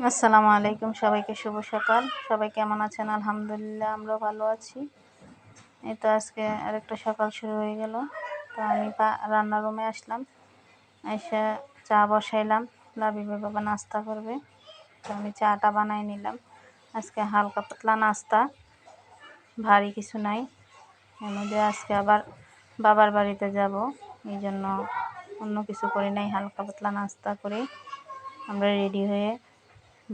আসসালামু আলাইকুম, সবাইকে শুভ সকাল। সবাই কেমন আছেন? আলহামদুলিল্লাহ, আমরাও ভালো আছি। এই তো আজকে আরেকটা সকাল শুরু হয়ে গেল। তো আমি রান্নার রুমে আসলাম, এসে চা বসাইলাম। লাবিবের বাবা নাস্তা করবে, তো আমি চাটা বানাই নিলাম। আজকে হালকা পাতলা নাস্তা, ভারী কিছু নাই। এর মধ্যে আজকে আবার বাবার বাড়িতে যাব, এই জন্য অন্য কিছু করি নাই। হালকা পাতলা নাস্তা করে আমরা রেডি হয়ে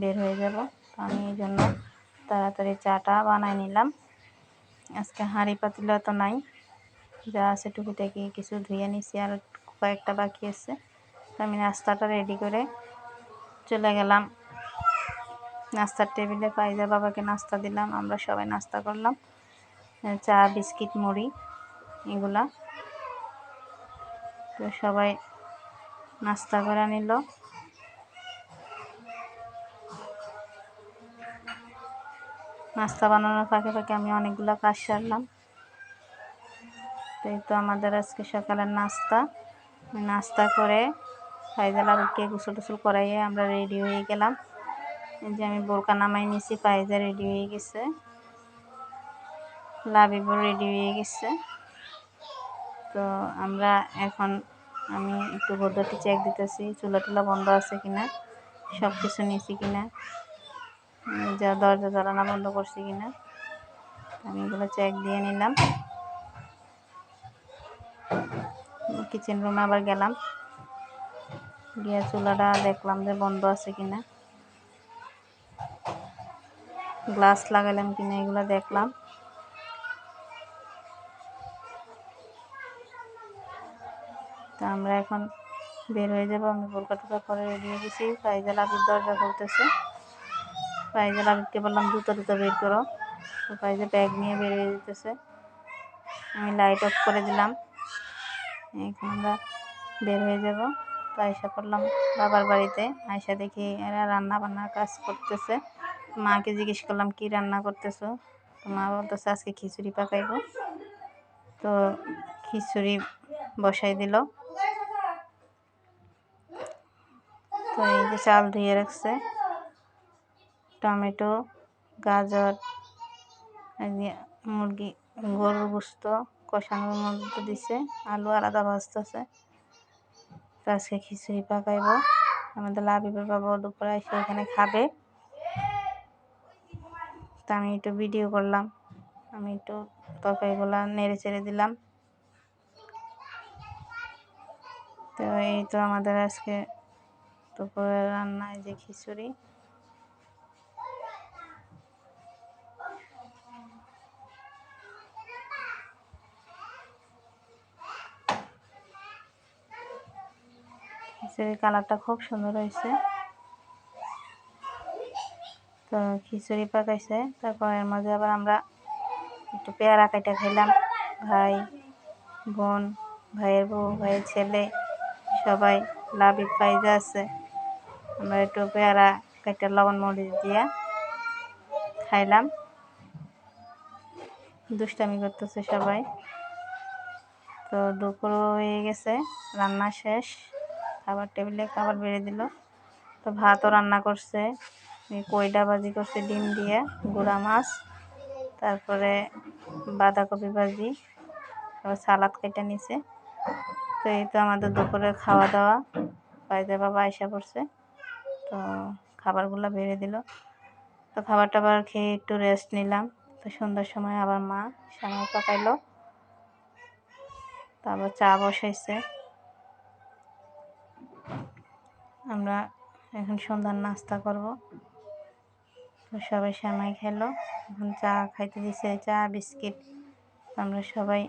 বের হয়ে যাব। তো আমি এই জন্য তাড়াতাড়ি চাটা বানাই নিলাম। আজকে হাঁড়ি পাতিলা তো নাই, যা আছে টুকিটাকি কিছু ধুয়ে নিছি, আর কয়েকটা বাকি আছে। তো আমি নাস্তাটা রেডি করে চলে গেলাম নাস্তার টেবিলে। পাইজা বাবাকে নাস্তা দিলাম, আমরা সবাই নাস্তা করলাম। চা, বিস্কিট, মুড়ি এগুলা। তো সবাই নাস্তা করে নিল। নাস্তা বানানোর ফাঁকে ফাঁকে আমি অনেকগুলো কাজ সারলাম। তো এই তো আমাদের আজকে সকালের নাস্তা। নাস্তা করে ফাইজাল আরুকে গোসল টোসল করাইয়ে আমরা রেডি হয়ে গেলাম। এই যে আমি বোরকা নামাই নিছি, ফাইজা রেডি হয়ে গেছে, লাবিবও রেডি হয়ে গেছে। তো আমরা এখন আমি একটু পদ্ধতি চেক দিতেছি, চুলা টুলা বন্ধ আছে কিনা, সব কিছু নিয়েছি কিনা, যা দরজা জ্বালানা বন্ধ করছি কিনা, আমি এগুলো চেক দিয়ে নিলাম। কিচেন রুমে আবার গেলাম, গিয়ে চুলাটা দেখলাম যে বন্ধ আছে কিনা, গ্লাস লাগালাম কিনা, এগুলো দেখলাম। তো আমরা এখন বের হয়ে যাবো। আমি বোরকা টোকা পরে রেডি হয়ে গেছি। ফাইজাল আবির দরজা করতেছে। ফাইজাল আবিরকে বললাম জুতো বের করো, তো ফাইজা ব্যাগ নিয়ে বের হয়ে যেতেছে। আমি লাইট অফ করে দিলাম। এখন আমরা বের হয়ে যাব। তো আয়সা করলাম বাবার বাড়িতে। আয়সা দেখি এরা রান্না বান্নার কাজ করতেছে। মাকে জিজ্ঞেস করলাম কি রান্না করতেছো, তো মা বলতেছে আজকে খিচুড়ি পাকাইব। তো খিচুড়ি বসাই দিল। তো এই যে চাল ধুয়ে রাখছে, টমেটো, গাজর, মুরগি গরুর গোস্ত কষানোর মধ্যে দিছে, আলু আলাদা ভাজতেছে। তো আজকে খিচুড়ি পাকাইব। আমাদের লাবিবের বাবা দুপুরে এসে এখানে খাবে। তো আমি একটু ভিডিও করলাম, আমি একটু তরকারিগুলা নেড়ে চেড়ে দিলাম। তো এই তো আমাদের আজকে দুপুরে রান্না, এই যে খিচুড়ি। খিচুড়ির কালারটা খুব সুন্দর হয়েছে। তো খিচুড়ি পাকাইছে, তারপর এর মাঝে আবার আমরা একটু পেয়ারা কাটা খাইলাম। ভাই, বোন, ভাইয়ের বউ, ভাইয়ের ছেলে সবাই, লাবিব ফাইজা আছে, আমরা একটু পেয়ারা কাটা লবণ মরিচ দিয়া খাইলাম। দুষ্টামি করতেছে সবাই। তো দুপুর হয়ে গেছে, রান্না শেষ, খাবার টেবিলে খাবার বেড়ে দিল। তো ভাতও রান্না করছে, কইডা ভাজি করছে ডিম দিয়ে, গুঁড়া মাছ, তারপরে বাঁধাকপি ভাজি, তারপর সালাদ কেটে নিছে। তো এই তো আমাদের দুপুরে খাওয়া দাওয়া। ফাইজা বাবা আয়সা করছে, তো খাবারগুলো বেড়ে দিল। তো খাবার টাবার খেয়ে একটু রেস্ট নিলাম। তো সন্ধ্যার সময় আবার মা সামাই পাকাইলো, তারপর চা বসাইছে। আমরা এখন সন্ধ্যার নাস্তা করব। তো সবাই সামাই খেলো, এখন চা খাইতে দিছে, চা বিস্কিট। আমরা সবাই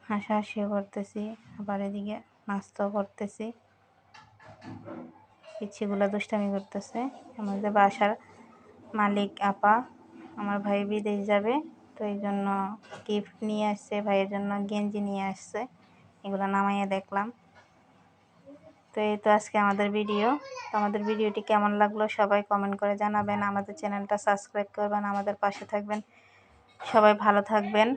হাসাহাসিও করতেছি, আবার এদিকে নাস্তাও করতেছি। পিচ্ছিগুলো দুষ্টামি করতেছে। আমাদের বাসার মালিক আপা, আমার ভাই বিদেশ যাবে, তো এই জন্য গিফট নিয়ে আসছে, ভাইয়ের জন্য গেঞ্জি নিয়ে আসছে, এগুলো নামাইয়ে দেখলাম। তো এই তো আজকে আমাদের ভিডিও। তো আমাদের ভিডিওটি কেমন লাগলো সবাই কমেন্ট করে জানাবেন। আমাদের চ্যানেলটা সাবস্ক্রাইব করবেন, আমাদের পাশে থাকবেন। সবাই ভালো থাকবেন।